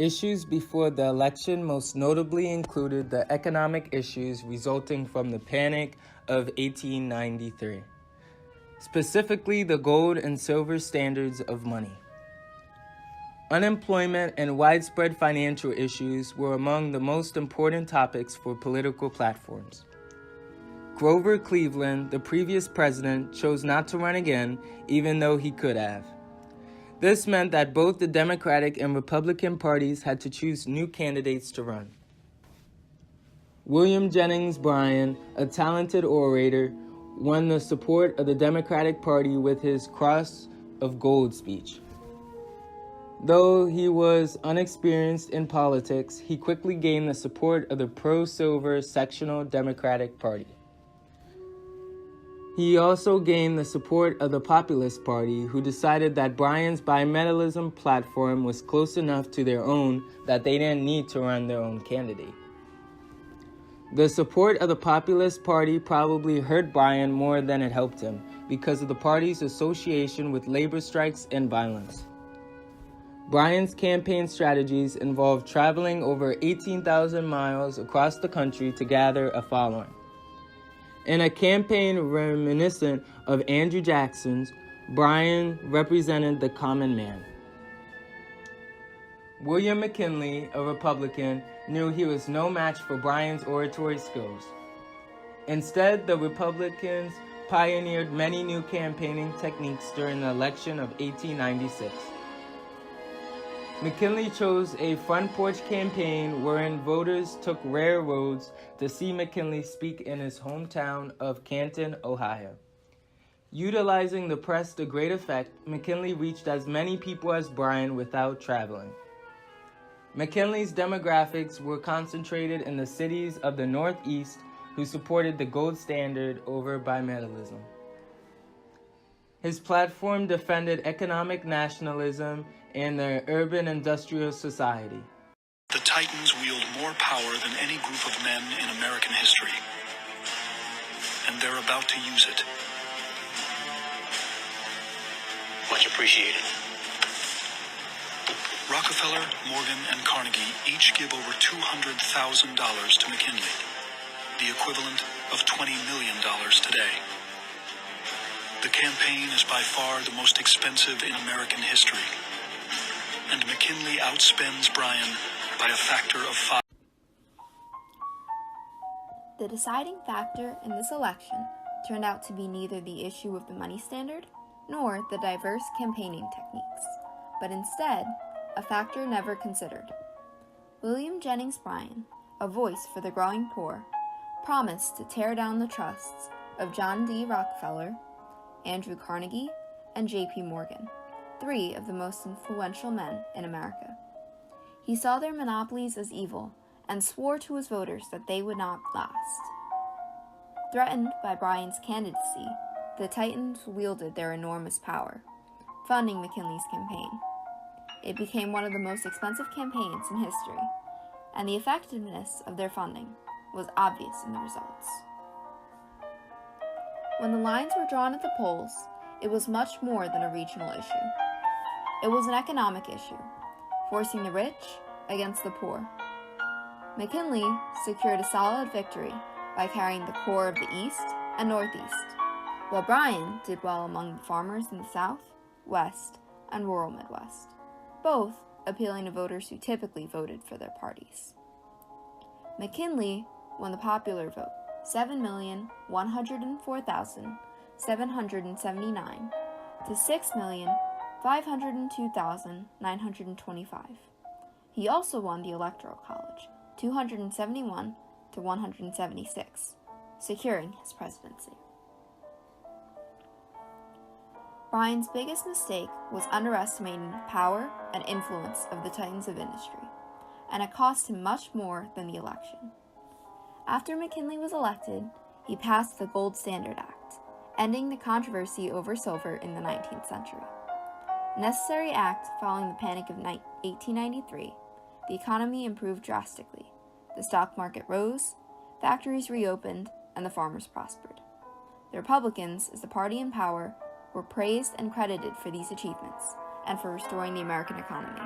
Issues before the election most notably included the economic issues resulting from the Panic of 1893, specifically the gold and silver standards of money. Unemployment and widespread financial issues were among the most important topics for political platforms. Grover Cleveland, the previous president, chose not to run again, even though he could have. This meant that both the Democratic and Republican parties had to choose new candidates to run. William Jennings Bryan, a talented orator, won the support of the Democratic Party with his Cross of Gold speech. Though he was inexperienced in politics, he quickly gained the support of the pro-silver sectional Democratic Party. He also gained the support of the Populist Party, who decided that Bryan's bimetallism platform was close enough to their own that they didn't need to run their own candidate. The support of the Populist Party probably hurt Bryan more than it helped him, because of the party's association with labor strikes and violence. Bryan's campaign strategies involved traveling over 18,000 miles across the country to gather a following. In a campaign reminiscent of Andrew Jackson's, Bryan represented the common man. William McKinley, a Republican, knew he was no match for Bryan's oratory skills. Instead, the Republicans pioneered many new campaigning techniques during the election of 1896. McKinley chose a front porch campaign wherein voters took rare roads to see McKinley speak in his hometown of Canton, Ohio. Utilizing the press to great effect, McKinley reached as many people as Bryan without traveling. McKinley's demographics were concentrated in the cities of the Northeast who supported the gold standard over bimetallism. His platform defended economic nationalism and the urban industrial society. The Titans wield more power than any group of men in American history, and they're about to use it. Much appreciated. Rockefeller, Morgan, and Carnegie each give over $200,000 to McKinley, the equivalent of $20 million today. The campaign is by far the most expensive in American history, and McKinley outspends Bryan by a factor of 5. The deciding factor in this election turned out to be neither the issue of the money standard nor the diverse campaigning techniques, but instead a factor never considered. William Jennings Bryan, a voice for the growing poor, promised to tear down the trusts of John D. Rockefeller, Andrew Carnegie, and J.P. Morgan, three of the most influential men in America. He saw their monopolies as evil and swore to his voters that they would not last. Threatened by Bryan's candidacy, the Titans wielded their enormous power, funding McKinley's campaign. It became one of the most expensive campaigns in history, and the effectiveness of their funding was obvious in the results. When the lines were drawn at the polls, it was much more than a regional issue. It was an economic issue, forcing the rich against the poor. McKinley secured a solid victory by carrying the core of the East and Northeast, while Bryan did well among the farmers in the South, West, and rural Midwest, both appealing to voters who typically voted for their parties. McKinley won the popular vote 7,104,779 to 6,502,925. He also won the Electoral College 271 to 176, securing his presidency. Bryan's biggest mistake was underestimating the power and influence of the titans of industry, and it cost him much more than the election. After McKinley was elected, he passed the Gold Standard Act, ending the controversy over silver in the 19th century. A necessary act following the Panic of 1893, the economy improved drastically. The stock market rose, factories reopened, and the farmers prospered. The Republicans, as the party in power, were praised and credited for these achievements and for restoring the American economy.